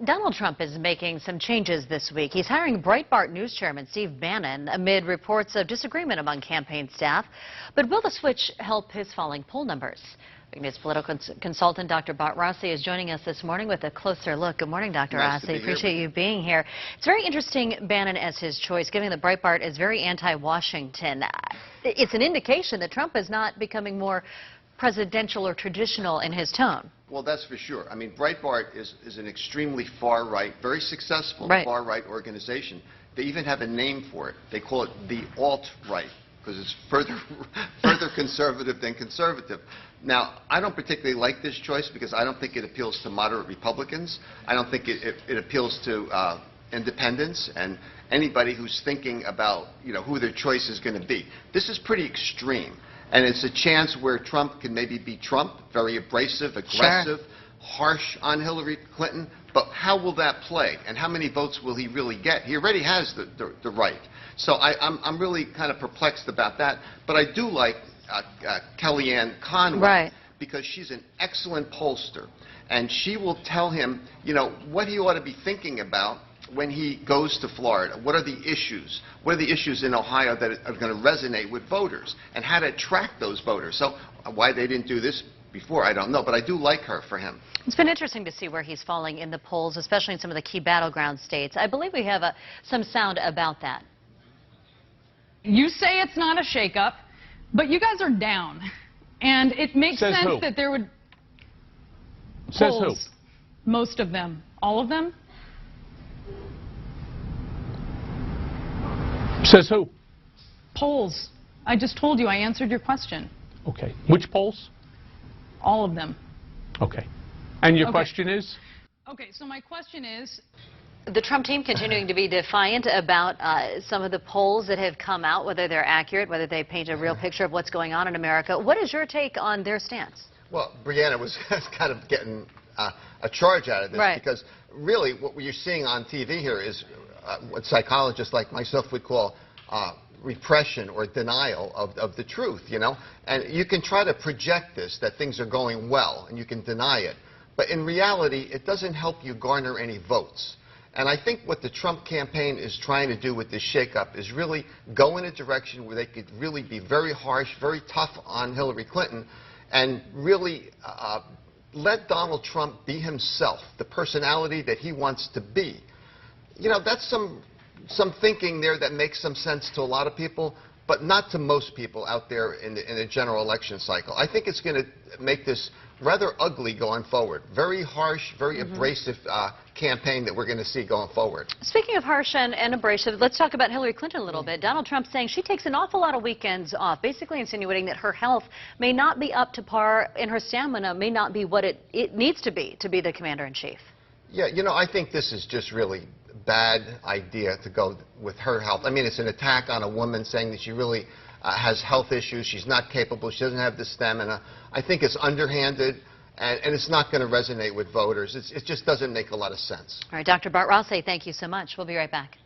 Donald Trump is making some changes this week. He's hiring Breitbart News chairman Steve Bannon amid reports of disagreement among campaign staff. But will the switch help his falling poll numbers? News political consultant Dr. Bart Rossi is joining us this morning with a closer look. Good morning, Dr. Rossi. Appreciate you being here. It's very interesting, Bannon as his choice, given that Breitbart is very anti-Washington. It's an indication that Trump is not becoming more presidential or traditional in his tone. Well, that's for sure. I mean, Breitbart is an extremely far-right, very successful far-right organization. They even have a name for it. They call it the alt-right, because it's further conservative than conservative. Now, I don't particularly like this choice because I don't think it appeals to moderate Republicans. I don't think it appeals to independents and anybody who's thinking about, who their choice is going to be. This is pretty extreme. And it's a chance where Trump can maybe be Trump, very abrasive, aggressive, harsh on Hillary Clinton. But how will that play? And how many votes will he really get? He already has the right. So I'm really kind of perplexed about that. But I do like Kellyanne Conway because she's an excellent pollster. And she will tell him, what he ought to be thinking about when he goes to Florida. What are the issues? What are the issues in Ohio that are going to resonate with voters? And how to attract those voters. So why they didn't do this before, I don't know. But I do like her for him. It's been interesting to see where he's falling in the polls, especially in some of the key battleground states. I believe we have some sound about that. You say it's not a shakeup, but you guys are down. And it makes sense that there would... Says polls, who? Most of them. All of them? Says who? Polls. I just told you. I answered your question. Okay. Which polls? All of them. Okay. And your question is? Okay, so my question is... The Trump team continuing to be defiant about some of the polls that have come out, whether they're accurate, whether they paint a real picture of what's going on in America. What is your take on their stance? Well, Brianna was kind of getting a charge out of this because really what you're seeing on TV here is what psychologists like myself would call repression or denial of the truth, And you can try to project this, that things are going well, and you can deny it. But in reality, it doesn't help you garner any votes. And I think what the Trump campaign is trying to do with this shakeup is really go in a direction where they could really be very harsh, very tough on Hillary Clinton, and really let Donald Trump be himself, the personality that he wants to be. That's some thinking there that makes some sense to a lot of people, but not to most people out there in the general election cycle. I think it's going to make this rather ugly going forward. Very harsh, very abrasive campaign that we're going to see going forward. Speaking of harsh and abrasive, let's talk about Hillary Clinton a little bit. Donald Trump saying she takes an awful lot of weekends off, basically insinuating that her health may not be up to par and her stamina may not be what it needs to be the commander-in-chief. Yeah, I think this is just really bad idea to go with her health. I mean, it's an attack on a woman saying that she really has health issues. She's not capable. She doesn't have the stamina. I think it's underhanded, and it's not going to resonate with voters. It just doesn't make a lot of sense. All right, Dr. Bart Rossi, thank you so much. We'll be right back.